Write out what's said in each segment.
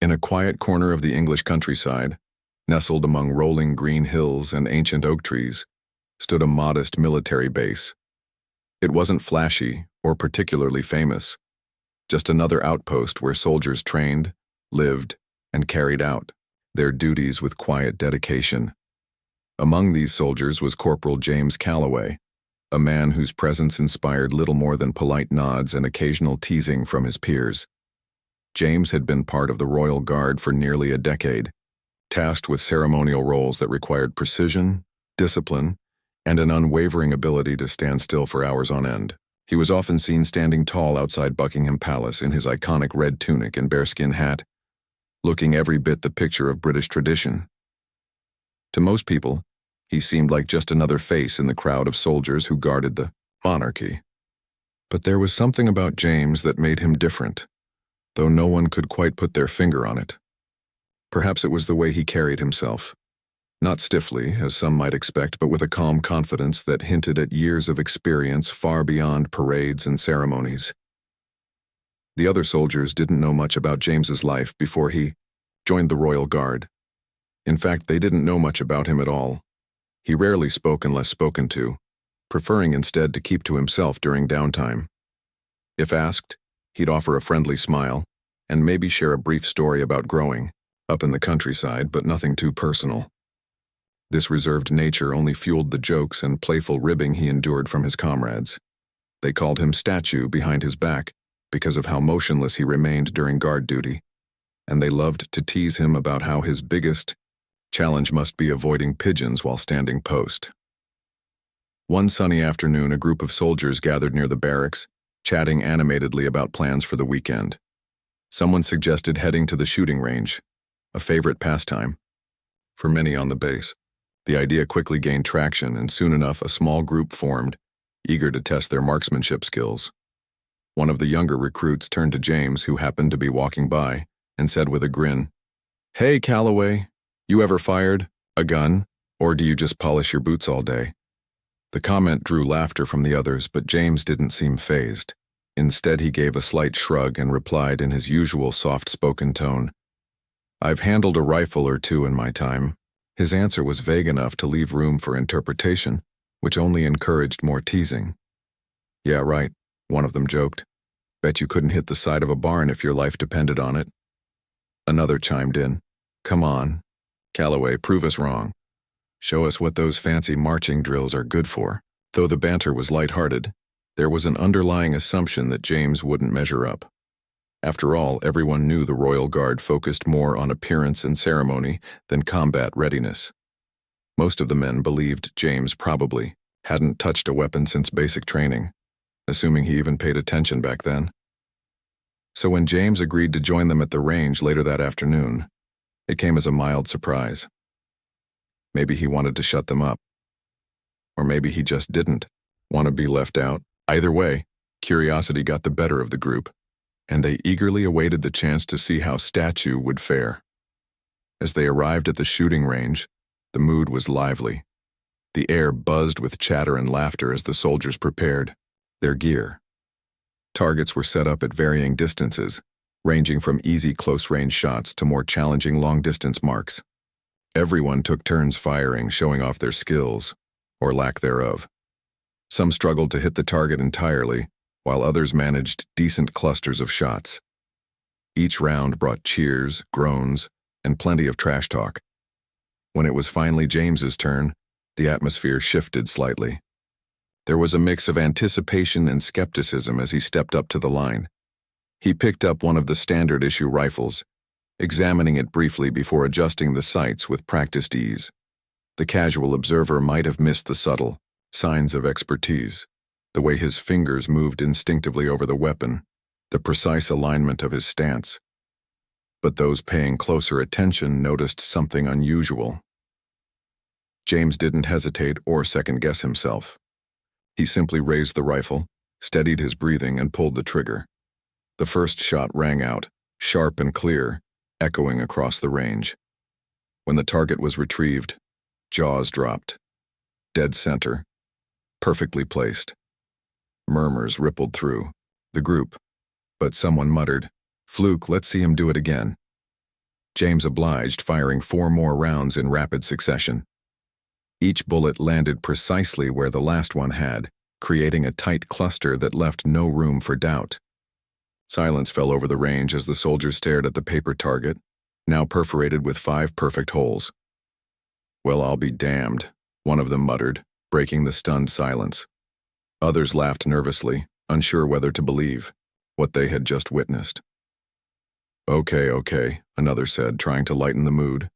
In a quiet corner of the English countryside, nestled among rolling green hills and ancient oak trees, stood a modest military base. It wasn't flashy or particularly famous, just another outpost where soldiers trained, lived, and carried out their duties with quiet dedication. Among these soldiers was Corporal James Calloway, a man whose presence inspired little more than polite nods and occasional teasing from his peers. James had been part of the Royal Guard for nearly a decade, tasked with ceremonial roles that required precision, discipline, and an unwavering ability to stand still for hours on end. He was often seen standing tall outside Buckingham Palace in his iconic red tunic and bearskin hat, looking every bit the picture of British tradition. To most people, he seemed like just another face in the crowd of soldiers who guarded the monarchy. But there was something about James that made him different, though no one could quite put their finger on it. Perhaps it was the way he carried himself. Not stiffly, as some might expect, but with a calm confidence that hinted at years of experience far beyond parades and ceremonies. The other soldiers didn't know much about James's life before he joined the Royal Guard. In fact, they didn't know much about him at all. He rarely spoke unless spoken to, preferring instead to keep to himself during downtime. If asked, he'd offer a friendly smile and maybe share a brief story about growing up in the countryside, but nothing too personal. This reserved nature only fueled the jokes and playful ribbing he endured from his comrades. They called him Statue behind his back because of how motionless he remained during guard duty, and they loved to tease him about how his biggest challenge must be avoiding pigeons while standing post. One sunny afternoon, a group of soldiers gathered near the barracks, chatting animatedly about plans for the weekend. Someone suggested heading to the shooting range, a favorite pastime for many on the base. The idea quickly gained traction, and soon enough a small group formed, eager to test their marksmanship skills. One of the younger recruits turned to James, who happened to be walking by, and said with a grin, "Hey, Calloway, you ever fired a gun, or do you just polish your boots all day?" The comment drew laughter from the others, but James didn't seem fazed. Instead, he gave a slight shrug and replied in his usual soft-spoken tone, "I've handled a rifle or two in my time." His answer was vague enough to leave room for interpretation, which only encouraged more teasing. "Yeah, right," one of them joked. "Bet you couldn't hit the side of a barn if your life depended on it." Another chimed in, "Come on, Calloway, prove us wrong. Show us what those fancy marching drills are good for." Though the banter was lighthearted, there was an underlying assumption that James wouldn't measure up. After all, everyone knew the Royal Guard focused more on appearance and ceremony than combat readiness. Most of the men believed James probably hadn't touched a weapon since basic training, assuming he even paid attention back then. So when James agreed to join them at the range later that afternoon, it came as a mild surprise. Maybe he wanted to shut them up. Or maybe he just didn't want to be left out. Either way, curiosity got the better of the group, and they eagerly awaited the chance to see how Statue would fare. As they arrived at the shooting range, the mood was lively. The air buzzed with chatter and laughter as the soldiers prepared their gear. Targets were set up at varying distances, ranging from easy close-range shots to more challenging long-distance marks. Everyone took turns firing, showing off their skills, or lack thereof. Some struggled to hit the target entirely, while others managed decent clusters of shots. Each round brought cheers, groans, and plenty of trash talk. When it was finally James's turn, the atmosphere shifted slightly. There was a mix of anticipation and skepticism as he stepped up to the line. He picked up one of the standard-issue rifles, examining it briefly before adjusting the sights with practiced ease. The casual observer might have missed the subtle signs of expertise, the way his fingers moved instinctively over the weapon, the precise alignment of his stance. But those paying closer attention noticed something unusual. James didn't hesitate or second-guess himself. He simply raised the rifle, steadied his breathing, and pulled the trigger. The first shot rang out, sharp and clear, echoing across the range. When the target was retrieved, jaws dropped. Dead center, perfectly placed. Murmurs rippled through the group, but someone muttered, "Fluke, let's see him do it again." James obliged, firing 4 more rounds in rapid succession. Each bullet landed precisely where the last one had, creating a tight cluster that left no room for doubt. Silence fell over the range as the soldiers stared at the paper target, now perforated with 5 perfect holes. "Well, I'll be damned," one of them muttered, breaking the stunned silence. Others laughed nervously, unsure whether to believe what they had just witnessed. Okay, another said, trying to lighten the mood.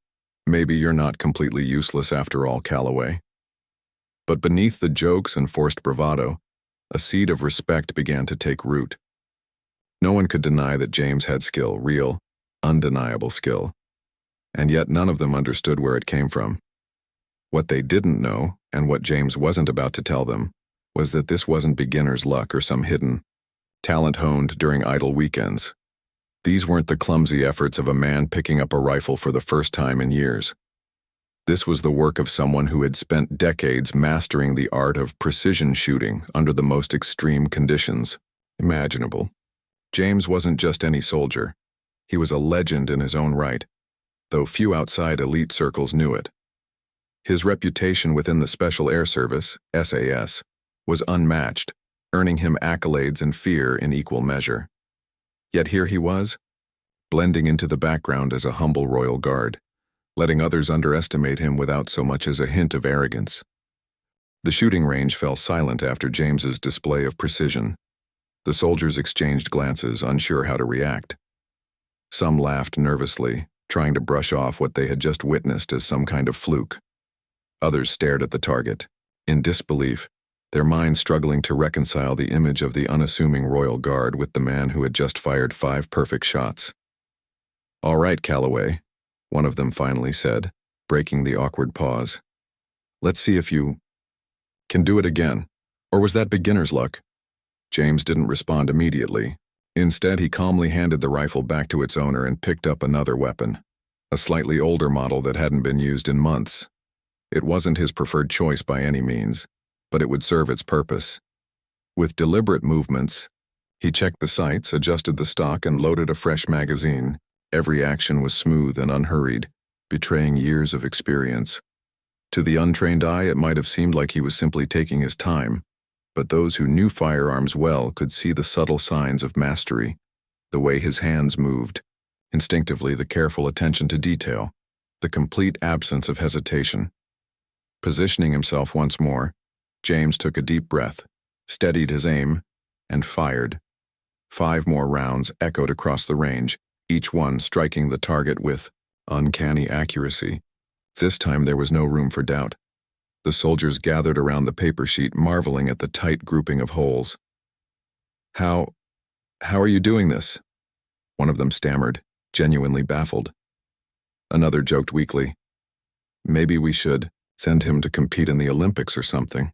"Maybe you're not completely useless after all, Calloway." But beneath the jokes and forced bravado, a seed of respect began to take root. No one could deny that James had skill, real, undeniable skill. And yet none of them understood where it came from. What they didn't know, and what James wasn't about to tell them, was that this wasn't beginner's luck or some hidden talent honed during idle weekends. These weren't the clumsy efforts of a man picking up a rifle for the first time in years. This was the work of someone who had spent decades mastering the art of precision shooting under the most extreme conditions imaginable. James wasn't just any soldier. He was a legend in his own right, though few outside elite circles knew it. His reputation within the Special Air Service, SAS, was unmatched, earning him accolades and fear in equal measure. Yet here he was, blending into the background as a humble royal guard, letting others underestimate him without so much as a hint of arrogance. The shooting range fell silent after James's display of precision. The soldiers exchanged glances, unsure how to react. Some laughed nervously, trying to brush off what they had just witnessed as some kind of fluke. Others stared at the target, in disbelief, their minds struggling to reconcile the image of the unassuming royal guard with the man who had just fired 5 perfect shots. "All right, Calloway," one of them finally said, breaking the awkward pause. "Let's see if you can do it again. Or was that beginner's luck?" James didn't respond immediately. Instead, he calmly handed the rifle back to its owner and picked up another weapon, a slightly older model that hadn't been used in months. It wasn't his preferred choice by any means, but it would serve its purpose. With deliberate movements, he checked the sights, adjusted the stock, and loaded a fresh magazine. Every action was smooth and unhurried, betraying years of experience. To the untrained eye, it might have seemed like he was simply taking his time, but those who knew firearms well could see the subtle signs of mastery, the way his hands moved, instinctively the careful attention to detail, the complete absence of hesitation. Positioning himself once more, James took a deep breath, steadied his aim, and fired. 5 more rounds echoed across the range, each one striking the target with uncanny accuracy. This time there was no room for doubt. The soldiers gathered around the paper sheet, marveling at the tight grouping of holes. How are you doing this?" one of them stammered, genuinely baffled. Another joked weakly, "Maybe we should send him to compete in the Olympics or something."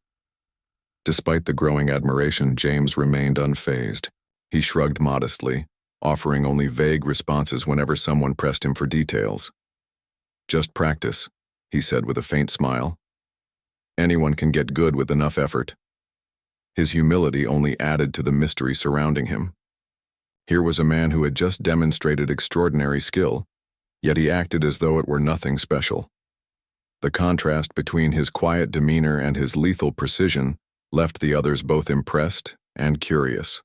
Despite the growing admiration, James remained unfazed. He shrugged modestly, offering only vague responses whenever someone pressed him for details. "Just practice," he said with a faint smile. "Anyone can get good with enough effort." His humility only added to the mystery surrounding him. Here was a man who had just demonstrated extraordinary skill, yet he acted as though it were nothing special. The contrast between his quiet demeanor and his lethal precision left the others both impressed and curious.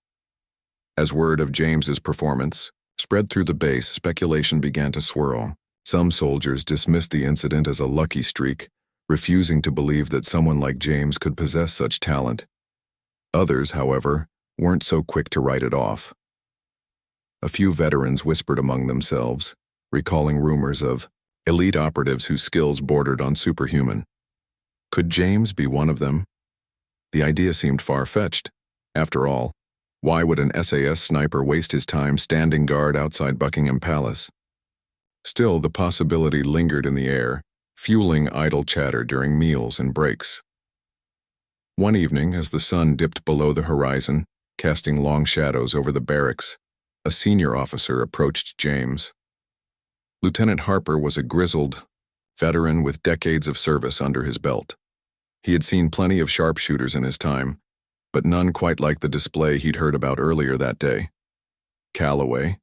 As word of James's performance spread through the base, speculation began to swirl. Some soldiers dismissed the incident as a lucky streak, refusing to believe that someone like James could possess such talent. Others, however, weren't so quick to write it off. A few veterans whispered among themselves, recalling rumors of elite operatives whose skills bordered on superhuman. Could James be one of them? The idea seemed far-fetched. After all, why would an SAS sniper waste his time standing guard outside Buckingham Palace? Still, the possibility lingered in the air, fueling idle chatter during meals and breaks. One evening, as the sun dipped below the horizon, casting long shadows over the barracks, a senior officer approached James. Lieutenant Harper was a grizzled veteran with decades of service under his belt. He had seen plenty of sharpshooters in his time, but none quite like the display he'd heard about earlier that day. "Calloway,"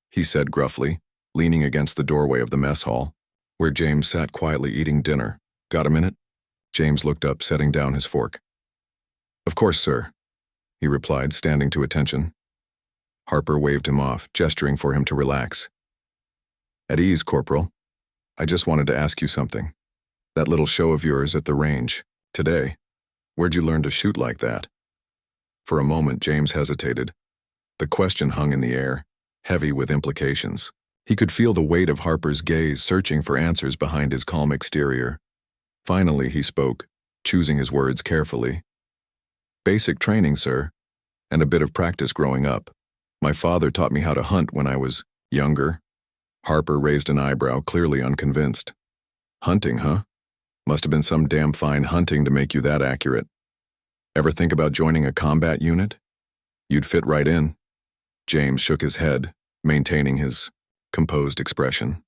he said gruffly, leaning against the doorway of the mess hall, where James sat quietly eating dinner. "Got a minute?" James looked up, setting down his fork. "Of course, sir," he replied, standing to attention. Harper waved him off, gesturing for him to relax. "At ease, Corporal. I just wanted to ask you something. That little show of yours at the range, today, where'd you learn to shoot like that?" For a moment, James hesitated. The question hung in the air, heavy with implications. He could feel the weight of Harper's gaze, searching for answers behind his calm exterior. Finally, he spoke, choosing his words carefully. "Basic training, sir, and a bit of practice growing up. My father taught me how to hunt when I was younger." Harper raised an eyebrow, clearly unconvinced. "Hunting, huh? Must have been some damn fine hunting to make you that accurate. Ever think about joining a combat unit? You'd fit right in." James shook his head, maintaining his composed expression.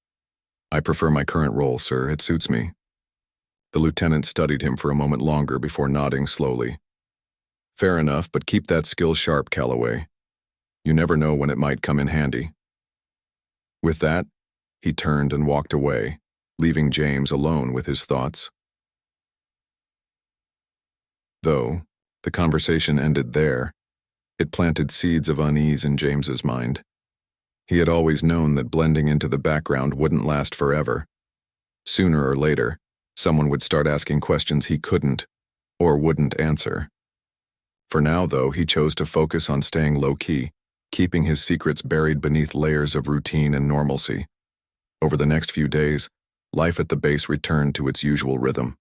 "I prefer my current role, sir. It suits me." The lieutenant studied him for a moment longer before nodding slowly. "Fair enough, but keep that skill sharp, Calloway. You never know when it might come in handy." With that, he turned and walked away, leaving James alone with his thoughts. Though the conversation ended there, it planted seeds of unease in James's mind. He had always known that blending into the background wouldn't last forever. Sooner or later, someone would start asking questions he couldn't or wouldn't answer. For now, though, he chose to focus on staying low-key, keeping his secrets buried beneath layers of routine and normalcy. Over the next few days, life at the base returned to its usual rhythm.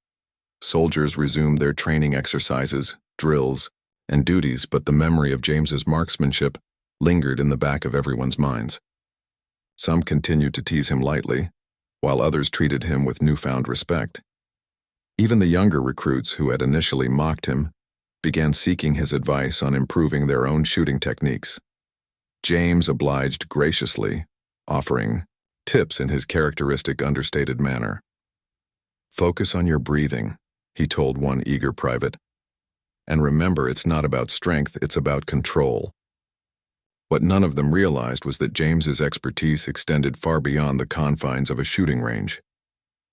Soldiers resumed their training exercises, drills, and duties, but the memory of James's marksmanship lingered in the back of everyone's minds. Some continued to tease him lightly, while others treated him with newfound respect. Even the younger recruits who had initially mocked him began seeking his advice on improving their own shooting techniques. James obliged graciously, offering tips in his characteristic understated manner. "Focus on your breathing," he told one eager private. "And remember, it's not about strength, it's about control." What none of them realized was that James's expertise extended far beyond the confines of a shooting range.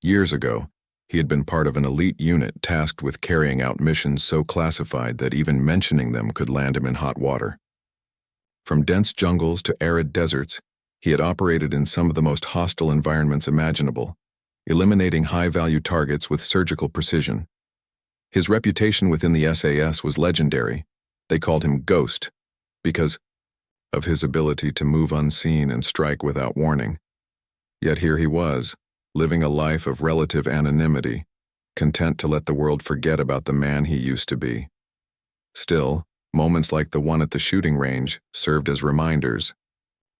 Years ago, he had been part of an elite unit tasked with carrying out missions so classified that even mentioning them could land him in hot water. From dense jungles to arid deserts, he had operated in some of the most hostile environments imaginable, eliminating high-value targets with surgical precision. His reputation within the SAS was legendary. They called him Ghost, because of his ability to move unseen and strike without warning. Yet here he was, living a life of relative anonymity, content to let the world forget about the man he used to be. Still, moments like the one at the shooting range served as reminders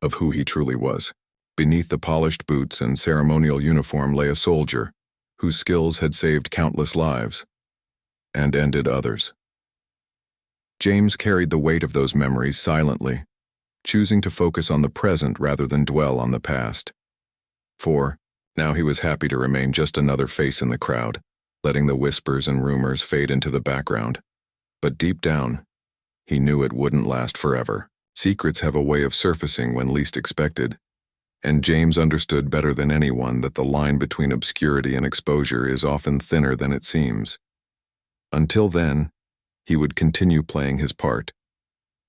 of who he truly was. Beneath the polished boots and ceremonial uniform lay a soldier whose skills had saved countless lives and ended others. James carried the weight of those memories silently, choosing to focus on the present rather than dwell on the past. For now he was happy to remain just another face in the crowd, letting the whispers and rumors fade into the background. But deep down, he knew it wouldn't last forever. Secrets have a way of surfacing when least expected, and James understood better than anyone that the line between obscurity and exposure is often thinner than it seems. Until then, he would continue playing his part,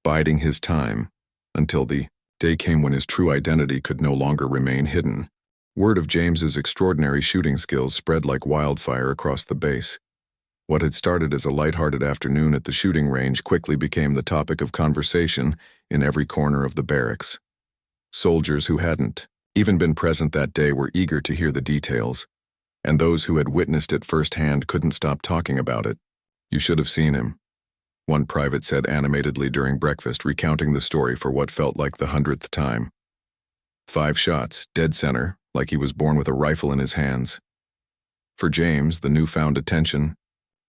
biding his time, until the day came when his true identity could no longer remain hidden. Word of James's extraordinary shooting skills spread like wildfire across the base. What had started as a light-hearted afternoon at the shooting range quickly became the topic of conversation in every corner of the barracks. Soldiers who hadn't even been present that day were eager to hear the details, and those who had witnessed it firsthand couldn't stop talking about it. "You should have seen him," one private said animatedly during breakfast, recounting the story for what felt like the 100th time. 5 shots, dead center, like he was born with a rifle in his hands. For James, the newfound attention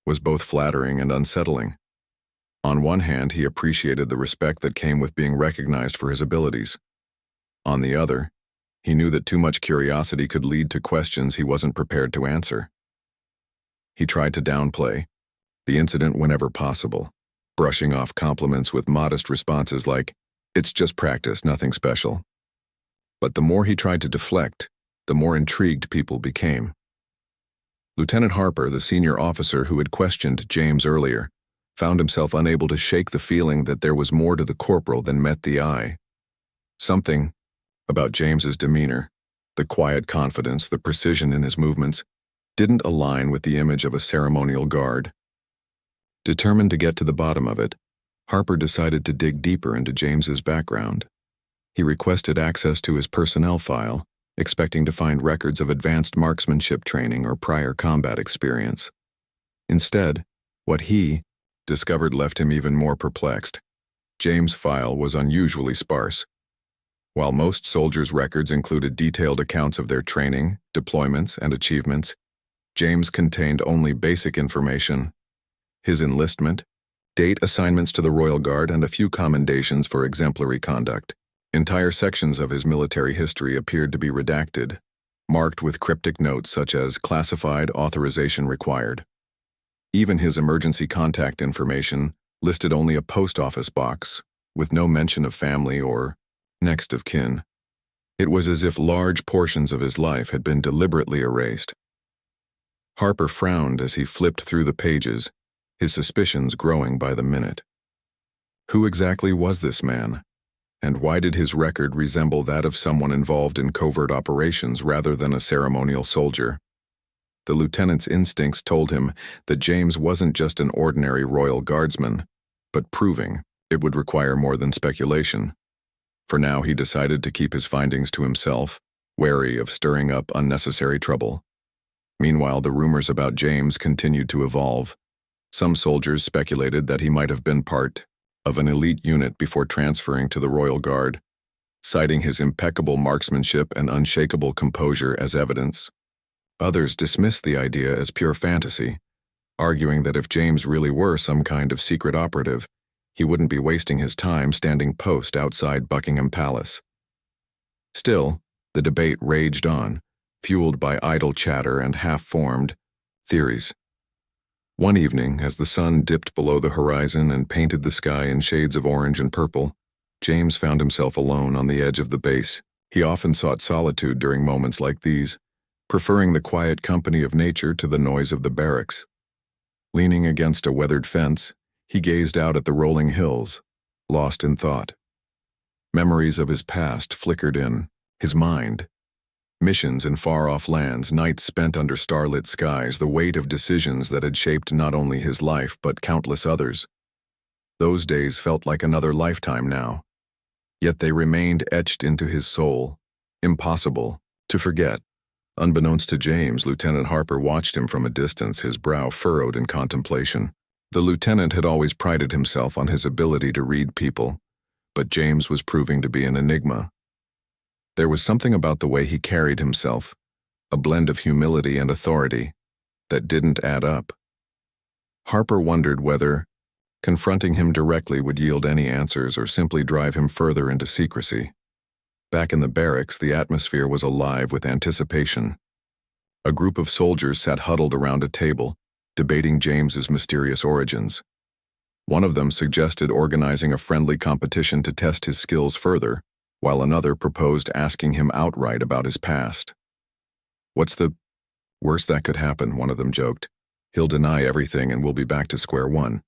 was both flattering and unsettling. On one hand, he appreciated the respect that came with being recognized for his abilities. On the other, he knew that too much curiosity could lead to questions he wasn't prepared to answer. He tried to downplay the incident whenever possible, brushing off compliments with modest responses like, "It's just practice, nothing special." But the more he tried to deflect, the more intrigued people became. Lieutenant Harper, the senior officer who had questioned James earlier, found himself unable to shake the feeling that there was more to the corporal than met the eye. Something about James's demeanor, the quiet confidence, the precision in his movements, didn't align with the image of a ceremonial guard. Determined to get to the bottom of it, Harper decided to dig deeper into James's background. He requested access to his personnel file, expecting to find records of advanced marksmanship training or prior combat experience. Instead, what he discovered left him even more perplexed. James' file was unusually sparse. While most soldiers' records included detailed accounts of their training, deployments, and achievements, James contained only basic information: his enlistment, date assignments to the Royal Guard, and a few commendations for exemplary conduct. Entire sections of his military history appeared to be redacted, marked with cryptic notes such as classified, authorization required. Even his emergency contact information listed only a post office box, with no mention of family or next of kin. It was as if large portions of his life had been deliberately erased. Harper frowned as he flipped through the pages, his suspicions growing by the minute. Who exactly was this man? And why did his record resemble that of someone involved in covert operations rather than a ceremonial soldier? The lieutenant's instincts told him that James wasn't just an ordinary Royal Guardsman, but proving it would require more than speculation. For now, he decided to keep his findings to himself, wary of stirring up unnecessary trouble. Meanwhile, the rumors about James continued to evolve. Some soldiers speculated that he might have been part of an elite unit before transferring to the Royal Guard, citing his impeccable marksmanship and unshakable composure as evidence. Others dismissed the idea as pure fantasy, arguing that if James really were some kind of secret operative, he wouldn't be wasting his time standing post outside Buckingham Palace. Still, the debate raged on, fueled by idle chatter and half-formed theories. One evening, as the sun dipped below the horizon and painted the sky in shades of orange and purple, James found himself alone on the edge of the base. He often sought solitude during moments like these, preferring the quiet company of nature to the noise of the barracks. Leaning against a weathered fence, he gazed out at the rolling hills, lost in thought. Memories of his past flickered in his mind. Missions in far-off lands, nights spent under starlit skies, the weight of decisions that had shaped not only his life but countless others. Those days felt like another lifetime now, yet they remained etched into his soul, impossible to forget. Unbeknownst to James, Lieutenant Harper watched him from a distance, his brow furrowed in contemplation. The lieutenant had always prided himself on his ability to read people, but James was proving to be an enigma. There was something about the way he carried himself, a blend of humility and authority, that didn't add up. Harper wondered whether confronting him directly would yield any answers or simply drive him further into secrecy. Back in the barracks, the atmosphere was alive with anticipation. A group of soldiers sat huddled around a table, debating James's mysterious origins. One of them suggested organizing a friendly competition to test his skills further, while another proposed asking him outright about his past. "What's the worst that could happen?" one of them joked. "He'll deny everything and we'll be back to square one."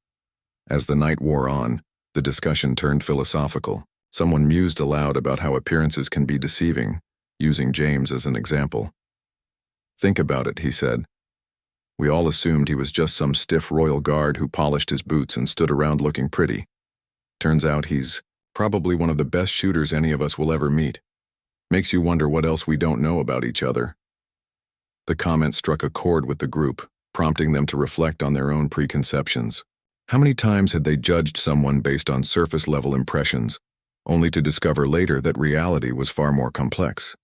As the night wore on, the discussion turned philosophical. Someone mused aloud about how appearances can be deceiving, using James as an example. "Think about it," he said. "We all assumed he was just some stiff royal guard who polished his boots and stood around looking pretty. Turns out he's probably one of the best shooters any of us will ever meet. Makes you wonder what else we don't know about each other." The comment struck a chord with the group, prompting them to reflect on their own preconceptions. How many times had they judged someone based on surface-level impressions, only to discover later that reality was far more complex?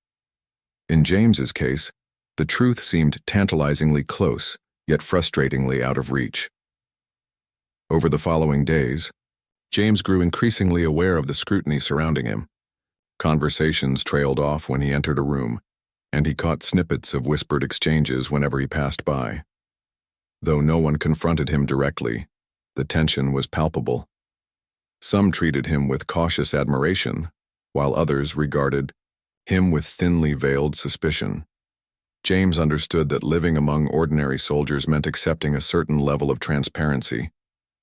In James's case, the truth seemed tantalizingly close, yet frustratingly out of reach. Over the following days, James grew increasingly aware of the scrutiny surrounding him. Conversations trailed off when he entered a room, and he caught snippets of whispered exchanges whenever he passed by. Though no one confronted him directly, the tension was palpable. Some treated him with cautious admiration, while others regarded him with thinly veiled suspicion. James understood that living among ordinary soldiers meant accepting a certain level of transparency,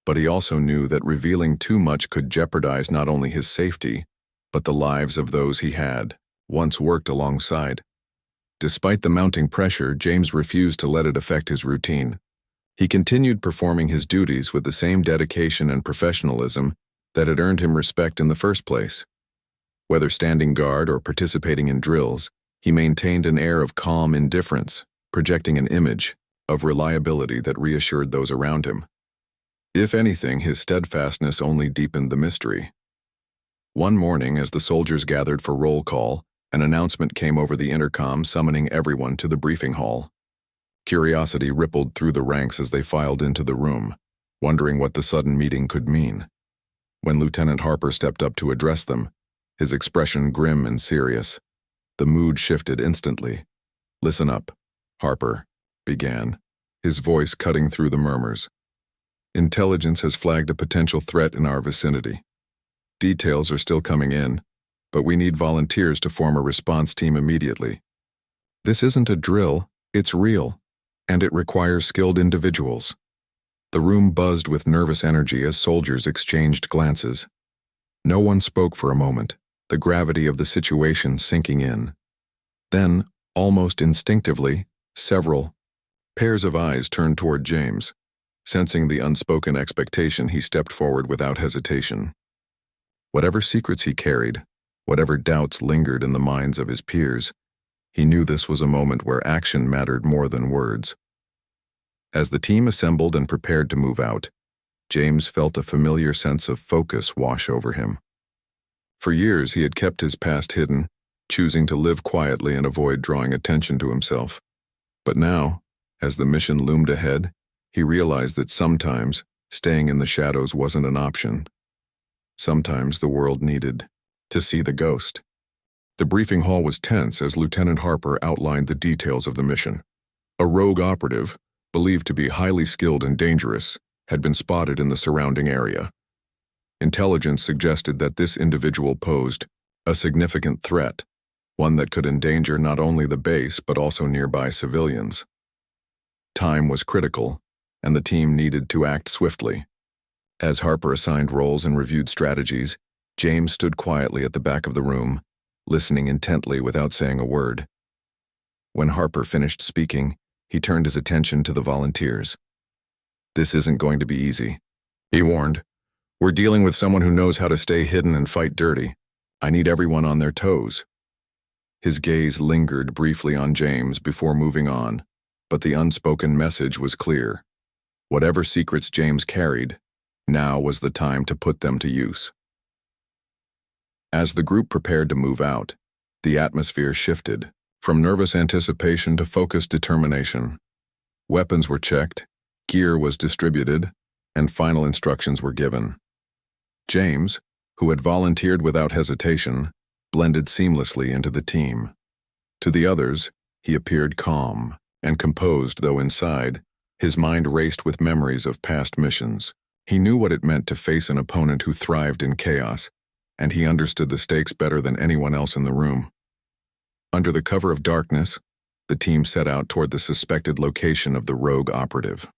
but he also knew that revealing too much could jeopardize not only his safety, but the lives of those he had once worked alongside. Despite the mounting pressure, James refused to let it affect his routine. He continued performing his duties with the same dedication and professionalism that had earned him respect in the first place. Whether standing guard or participating in drills, he maintained an air of calm indifference, projecting an image of reliability that reassured those around him. If anything, his steadfastness only deepened the mystery. One morning, as the soldiers gathered for roll call, an announcement came over the intercom summoning everyone to the briefing hall. Curiosity rippled through the ranks as they filed into the room, wondering what the sudden meeting could mean. When Lieutenant Harper stepped up to address them, his expression grim and serious, the mood shifted instantly. "Listen up," Harper began, his voice cutting through the murmurs. "Intelligence has flagged a potential threat in our vicinity. Details are still coming in, but we need volunteers to form a response team immediately. This isn't a drill, it's real, and it requires skilled individuals." The room buzzed with nervous energy as soldiers exchanged glances. No one spoke for a moment, the gravity of the situation sinking in. Then, almost instinctively, several pairs of eyes turned toward James. Sensing the unspoken expectation, he stepped forward without hesitation. Whatever secrets he carried, whatever doubts lingered in the minds of his peers, he knew this was a moment where action mattered more than words. As the team assembled and prepared to move out, James felt a familiar sense of focus wash over him. For years he had kept his past hidden, choosing to live quietly and avoid drawing attention to himself. But now, as the mission loomed ahead, he realized that sometimes staying in the shadows wasn't an option. Sometimes the world needed to see the ghost. The briefing hall was tense as Lieutenant Harper outlined the details of the mission. A rogue operative, believed to be highly skilled and dangerous, had been spotted in the surrounding area. Intelligence suggested that this individual posed a significant threat, one that could endanger not only the base but also nearby civilians. Time was critical, and the team needed to act swiftly. As Harper assigned roles and reviewed strategies, James stood quietly at the back of the room, listening intently without saying a word. When Harper finished speaking, he turned his attention to the volunteers. "This isn't going to be easy," he warned. "We're dealing with someone who knows how to stay hidden and fight dirty. I need everyone on their toes." His gaze lingered briefly on James before moving on, but the unspoken message was clear. Whatever secrets James carried, now was the time to put them to use. As the group prepared to move out, the atmosphere shifted, from nervous anticipation to focused determination. Weapons were checked, gear was distributed, and final instructions were given. James, who had volunteered without hesitation, blended seamlessly into the team. To the others, he appeared calm and composed, though inside, his mind raced with memories of past missions. He knew what it meant to face an opponent who thrived in chaos, and he understood the stakes better than anyone else in the room. Under the cover of darkness, the team set out toward the suspected location of the rogue operative.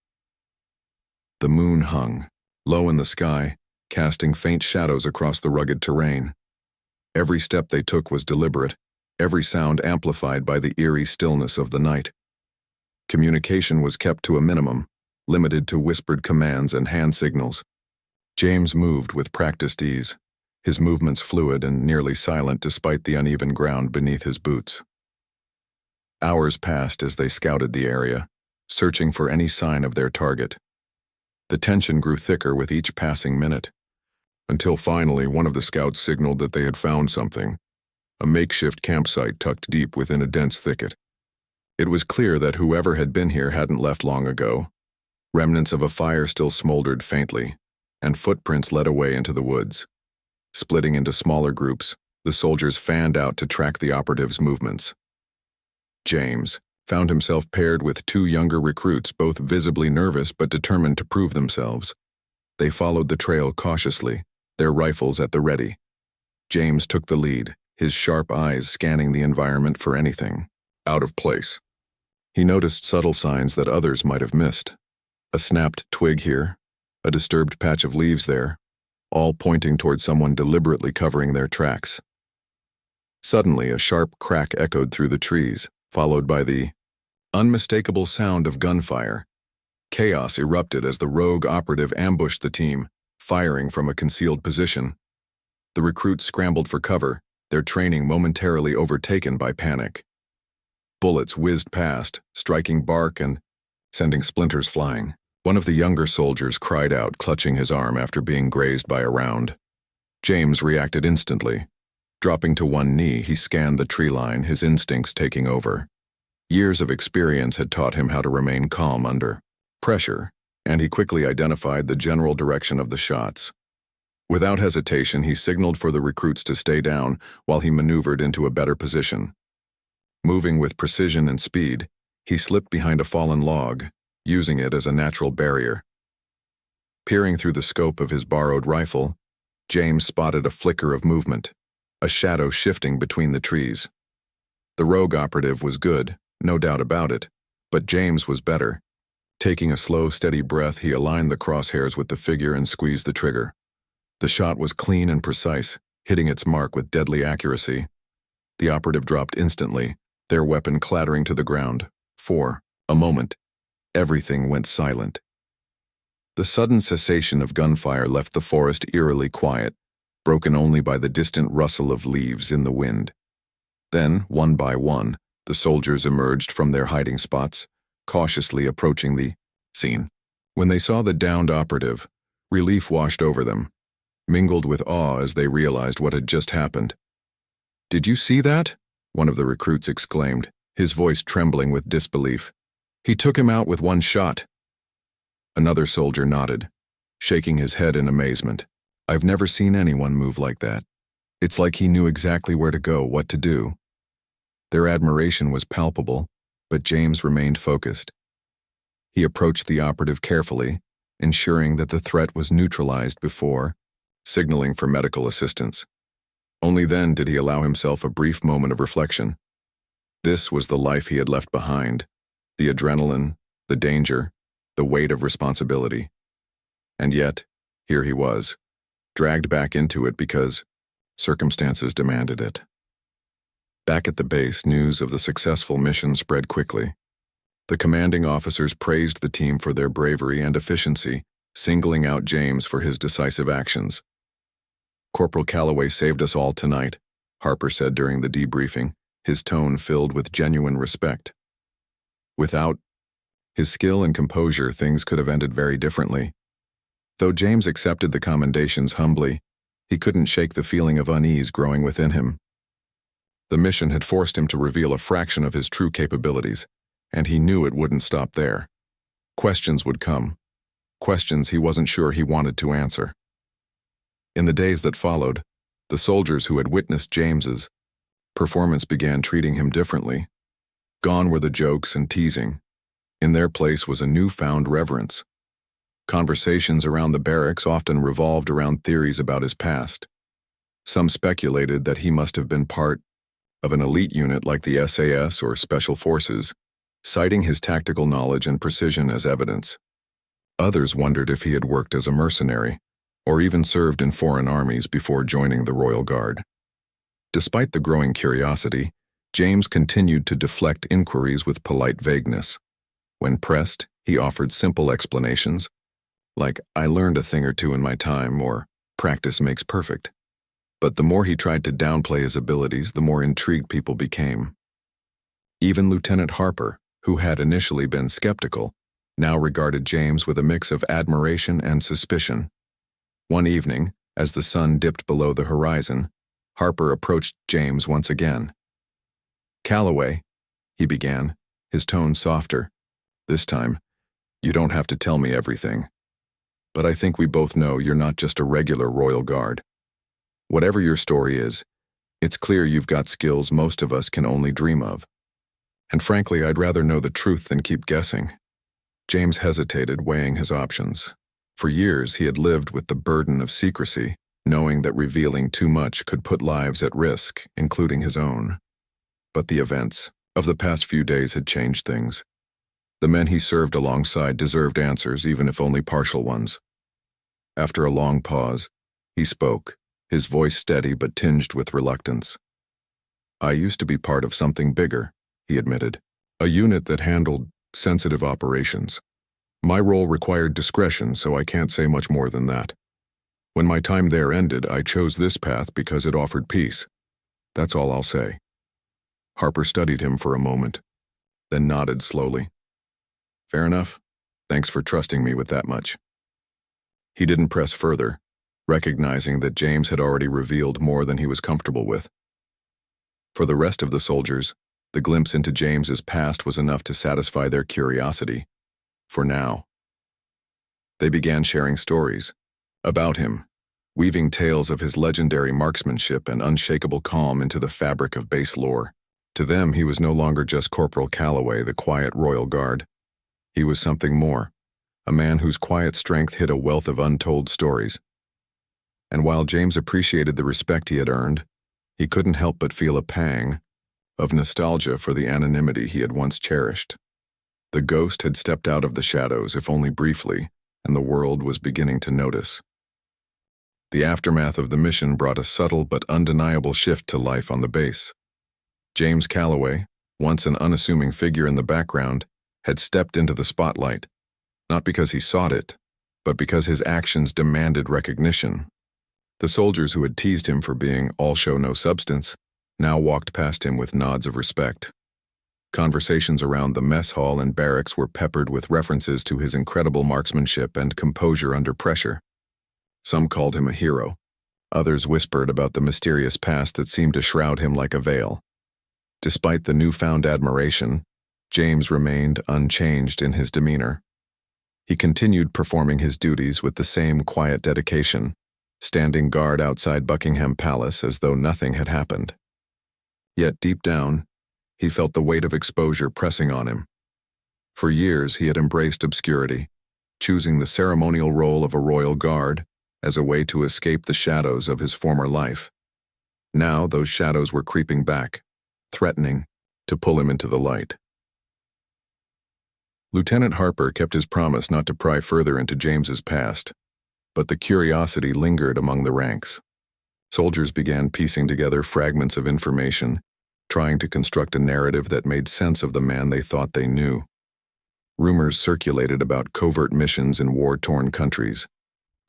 The moon hung, low in the sky, casting faint shadows across the rugged terrain. Every step they took was deliberate, every sound amplified by the eerie stillness of the night. Communication was kept to a minimum, limited to whispered commands and hand signals. James moved with practiced ease, his movements fluid and nearly silent despite the uneven ground beneath his boots. Hours passed as they scouted the area, searching for any sign of their target. The tension grew thicker with each passing minute, until finally one of the scouts signaled that they had found something, a makeshift campsite tucked deep within a dense thicket. It was clear that whoever had been here hadn't left long ago. Remnants of a fire still smoldered faintly, and footprints led away into the woods. Splitting into smaller groups, the soldiers fanned out to track the operative's movements. James found himself paired with two younger recruits, both visibly nervous but determined to prove themselves. They followed the trail cautiously, their rifles at the ready. James took the lead, his sharp eyes scanning the environment for anything out of place. He noticed subtle signs that others might have missed. A snapped twig here, a disturbed patch of leaves there, all pointing toward someone deliberately covering their tracks. Suddenly, a sharp crack echoed through the trees, followed by the unmistakable sound of gunfire. Chaos erupted as the rogue operative ambushed the team, firing from a concealed position. The recruits scrambled for cover, their training momentarily overtaken by panic. Bullets whizzed past, striking bark and sending splinters flying. One of the younger soldiers cried out, clutching his arm after being grazed by a round. James reacted instantly. Dropping to one knee, he scanned the tree line, his instincts taking over. Years of experience had taught him how to remain calm under pressure, and he quickly identified the general direction of the shots. Without hesitation, he signaled for the recruits to stay down while he maneuvered into a better position. Moving with precision and speed, he slipped behind a fallen log, using it as a natural barrier. Peering through the scope of his borrowed rifle, James spotted a flicker of movement, a shadow shifting between the trees. The rogue operative was good, no doubt about it, but James was better. Taking a slow, steady breath, he aligned the crosshairs with the figure and squeezed the trigger. The shot was clean and precise, hitting its mark with deadly accuracy. The operative dropped instantly, their weapon clattering to the ground. For a moment, everything went silent. The sudden cessation of gunfire left the forest eerily quiet, broken only by the distant rustle of leaves in the wind. Then, one by one, the soldiers emerged from their hiding spots, cautiously approaching the scene. When they saw the downed operative, relief washed over them, mingled with awe as they realized what had just happened. "Did you see that?" one of the recruits exclaimed, his voice trembling with disbelief. "He took him out with one shot." Another soldier nodded, shaking his head in amazement. "I've never seen anyone move like that. It's like he knew exactly where to go, what to do." Their admiration was palpable, but James remained focused. He approached the operative carefully, ensuring that the threat was neutralized before signaling for medical assistance. Only then did he allow himself a brief moment of reflection. This was the life he had left behind, the adrenaline, the danger, the weight of responsibility. And yet, here he was, dragged back into it because circumstances demanded it. Back at the base, news of the successful mission spread quickly. The commanding officers praised the team for their bravery and efficiency, singling out James for his decisive actions. "Corporal Calloway saved us all tonight," Harper said during the debriefing, his tone filled with genuine respect. Without his skill and composure, things could have ended very differently. Though James accepted the commendations humbly, he couldn't shake the feeling of unease growing within him. The mission had forced him to reveal a fraction of his true capabilities, and he knew it wouldn't stop there. Questions would come, questions he wasn't sure he wanted to answer. In the days that followed, the soldiers who had witnessed James's performance began treating him differently. Gone were the jokes and teasing. In their place was a newfound reverence. Conversations around the barracks often revolved around theories about his past. Some speculated that he must have been part of an elite unit like the SAS or Special Forces, citing his tactical knowledge and precision as evidence. Others wondered if he had worked as a mercenary, or even served in foreign armies before joining the Royal Guard. Despite the growing curiosity, James continued to deflect inquiries with polite vagueness. When pressed, he offered simple explanations, like, "I learned a thing or two in my time," or "practice makes perfect." But the more he tried to downplay his abilities, the more intrigued people became. Even Lieutenant Harper, who had initially been skeptical, now regarded James with a mix of admiration and suspicion. One evening, as the sun dipped below the horizon, Harper approached James once again. "Calloway," he began, his tone softer. "This time, you don't have to tell me everything. But I think we both know you're not just a regular Royal Guard. Whatever your story is, it's clear you've got skills most of us can only dream of. And frankly, I'd rather know the truth than keep guessing." James hesitated, weighing his options. For years, he had lived with the burden of secrecy, knowing that revealing too much could put lives at risk, including his own. But the events of the past few days had changed things. The men he served alongside deserved answers, even if only partial ones. After a long pause, he spoke, his voice steady but tinged with reluctance. "I used to be part of something bigger," he admitted, "a unit that handled sensitive operations. My role required discretion, so I can't say much more than that. When my time there ended, I chose this path because it offered peace. That's all I'll say." Harper studied him for a moment, then nodded slowly. "Fair enough. Thanks for trusting me with that much." He didn't press further, recognizing that James had already revealed more than he was comfortable with. For the rest of the soldiers, the glimpse into James's past was enough to satisfy their curiosity. For now. They began sharing stories about him, weaving tales of his legendary marksmanship and unshakable calm into the fabric of base lore. To them, he was no longer just Corporal Calloway, the quiet royal guard. He was something more, a man whose quiet strength hid a wealth of untold stories. And while James appreciated the respect he had earned, he couldn't help but feel a pang of nostalgia for the anonymity he had once cherished. The ghost had stepped out of the shadows, if only briefly, and the world was beginning to notice. The aftermath of the mission brought a subtle but undeniable shift to life on the base. James Calloway, once an unassuming figure in the background, had stepped into the spotlight, not because he sought it, but because his actions demanded recognition. The soldiers who had teased him for being all show no substance now walked past him with nods of respect. Conversations around the mess hall and barracks were peppered with references to his incredible marksmanship and composure under pressure. Some called him a hero. Others whispered about the mysterious past that seemed to shroud him like a veil. Despite the newfound admiration, James remained unchanged in his demeanor. He continued performing his duties with the same quiet dedication, standing guard outside Buckingham Palace as though nothing had happened. Yet deep down, he felt the weight of exposure pressing on him. For years he had embraced obscurity, choosing the ceremonial role of a royal guard as a way to escape the shadows of his former life. Now those shadows were creeping back, threatening to pull him into the light. Lieutenant Harper kept his promise not to pry further into James's past, but the curiosity lingered among the ranks. Soldiers began piecing together fragments of information, trying to construct a narrative that made sense of the man they thought they knew. Rumors circulated about covert missions in war-torn countries,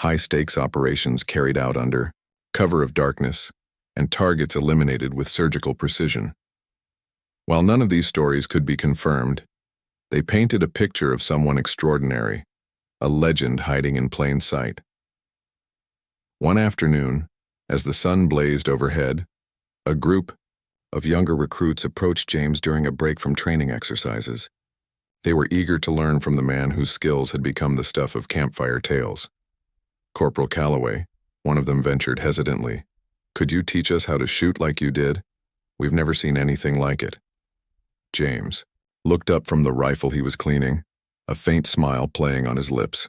high-stakes operations carried out under cover of darkness, and targets eliminated with surgical precision. While none of these stories could be confirmed, they painted a picture of someone extraordinary, a legend hiding in plain sight. One afternoon, as the sun blazed overhead, a group of younger recruits approached James during a break from training exercises. They were eager to learn from the man whose skills had become the stuff of campfire tales. Corporal Calloway, one of them ventured hesitantly, "Could you teach us how to shoot like you did? We've never seen anything like it." James looked up from the rifle he was cleaning, a faint smile playing on his lips.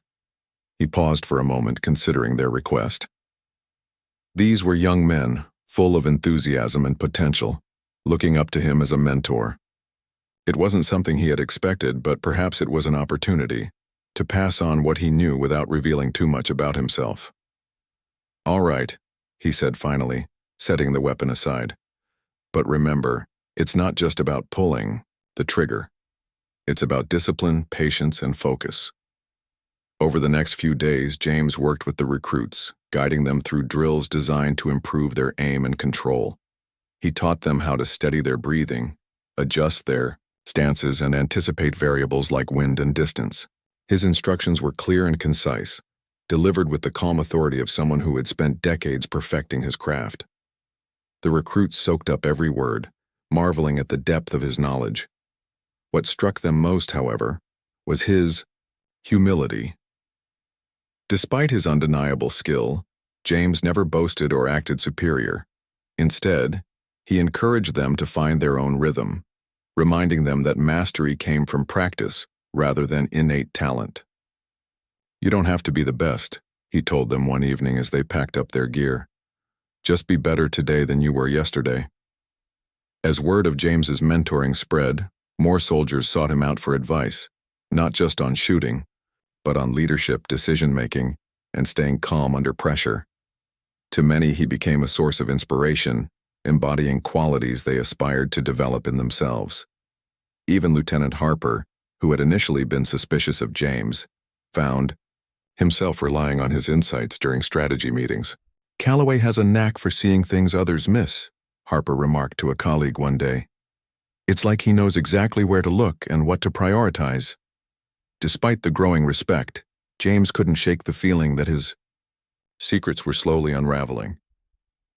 He paused for a moment, considering their request. These were young men, full of enthusiasm and potential, looking up to him as a mentor. It wasn't something he had expected, but perhaps it was an opportunity to pass on what he knew without revealing too much about himself. "All right," he said finally, setting the weapon aside. "But remember, it's not just about pulling the trigger. It's about discipline, patience, and focus." Over the next few days, James worked with the recruits, guiding them through drills designed to improve their aim and control. He taught them how to steady their breathing, adjust their stances, and anticipate variables like wind and distance. His instructions were clear and concise, delivered with the calm authority of someone who had spent decades perfecting his craft. The recruits soaked up every word, marveling at the depth of his knowledge. What struck them most, however, was his humility. Despite his undeniable skill, James never boasted or acted superior. Instead, he encouraged them to find their own rhythm, reminding them that mastery came from practice rather than innate talent. "You don't have to be the best. he told them one evening as they packed up their gear. Just be better today than you were yesterday. As word of James's mentoring spread, more soldiers sought him out for advice, not just on shooting, but on leadership, decision-making, and staying calm under pressure. To many, he became a source of inspiration, embodying qualities they aspired to develop in themselves. Even Lieutenant Harper, who had initially been suspicious of James, found himself relying on his insights during strategy meetings. "Calloway has a knack for seeing things others miss," Harper remarked to a colleague one day. "It's like he knows exactly where to look and what to prioritize." Despite the growing respect, James couldn't shake the feeling that his secrets were slowly unraveling.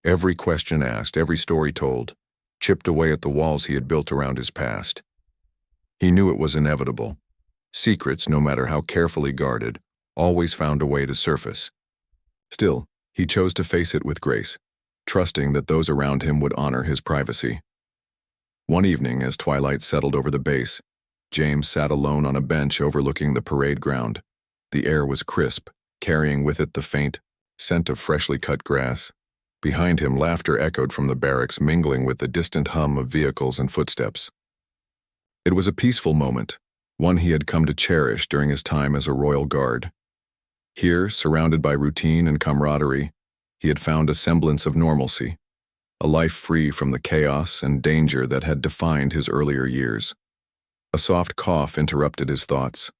Every question asked, every story told, chipped away at the walls he had built around his past. He knew it was inevitable. Secrets, no matter how carefully guarded, always found a way to surface. Still, he chose to face it with grace, trusting that those around him would honor his privacy. One evening, as twilight settled over the base, James sat alone on a bench overlooking the parade ground. The air was crisp, carrying with it the faint scent of freshly cut grass. Behind him, laughter echoed from the barracks, mingling with the distant hum of vehicles and footsteps. It was a peaceful moment, one he had come to cherish during his time as a Royal Guard. Here, surrounded by routine and camaraderie, he had found a semblance of normalcy, a life free from the chaos and danger that had defined his earlier years. A soft cough interrupted his thoughts.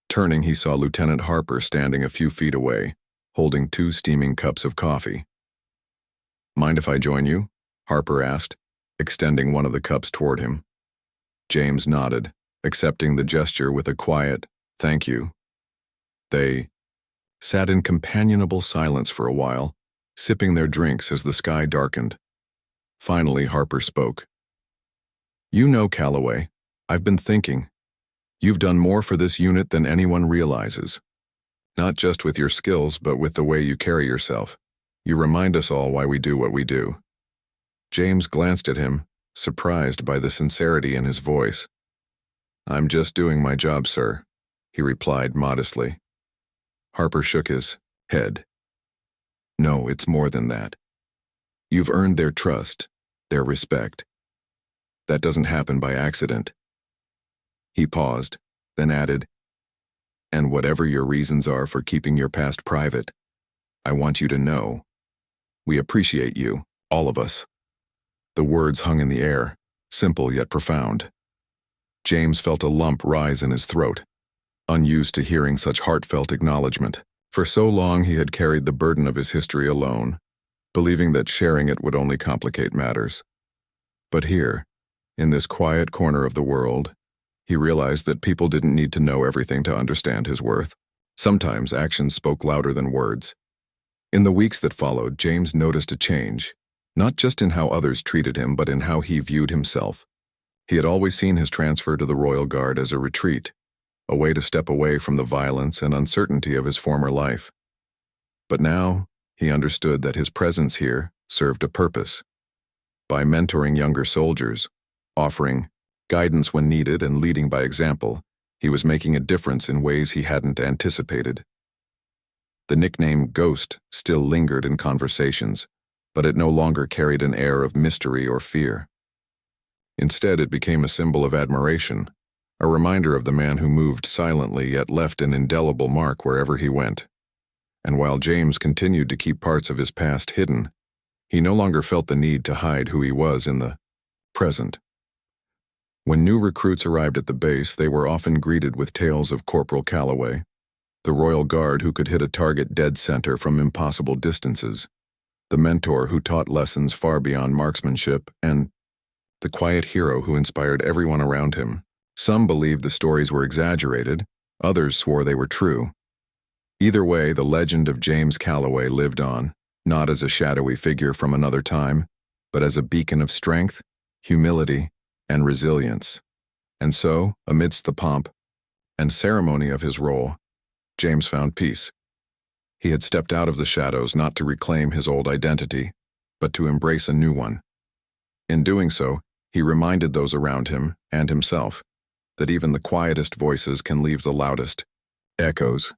Turning, he saw Lieutenant Harper standing a few feet away, holding 2 steaming cups of coffee. "Mind if I join you?" Harper asked, extending one of the cups toward him. James nodded, accepting the gesture with a quiet, "Thank you." They sat in companionable silence for a while, sipping their drinks as the sky darkened. Finally, Harper spoke. "You know, Calloway, I've been thinking. You've done more for this unit than anyone realizes. Not just with your skills, but with the way you carry yourself. You remind us all why we do what we do." James glanced at him, surprised by the sincerity in his voice. "I'm just doing my job, sir," he replied modestly. Harper shook his head. "No, it's more than that. You've earned their trust, their respect. That doesn't happen by accident." He paused, then added, "And whatever your reasons are for keeping your past private, I want you to know, we appreciate you, all of us." The words hung in the air, simple yet profound. James felt a lump rise in his throat, unused to hearing such heartfelt acknowledgement. For so long he had carried the burden of his history alone, believing that sharing it would only complicate matters. But here, in this quiet corner of the world, he realized that people didn't need to know everything to understand his worth. Sometimes actions spoke louder than words. In the weeks that followed, James noticed a change, not just in how others treated him, but in how he viewed himself. He had always seen his transfer to the Royal Guard as a retreat, a way to step away from the violence and uncertainty of his former life. But now, he understood that his presence here served a purpose. By mentoring younger soldiers, offering guidance when needed, and leading by example, he was making a difference in ways he hadn't anticipated. The nickname Ghost still lingered in conversations, but it no longer carried an air of mystery or fear. Instead, it became a symbol of admiration, a reminder of the man who moved silently yet left an indelible mark wherever he went. And while James continued to keep parts of his past hidden, he no longer felt the need to hide who he was in the present. When new recruits arrived at the base, they were often greeted with tales of Corporal Calloway, the Royal Guard who could hit a target dead center from impossible distances, the mentor who taught lessons far beyond marksmanship, and the quiet hero who inspired everyone around him. Some believed the stories were exaggerated, others swore they were true. Either way, the legend of James Calloway lived on, not as a shadowy figure from another time, but as a beacon of strength, humility, and resilience. And so, amidst the pomp and ceremony of his role, James found peace. He had stepped out of the shadows not to reclaim his old identity, but to embrace a new one. In doing so, he reminded those around him, and himself, that even the quietest voices can leave the loudest echoes.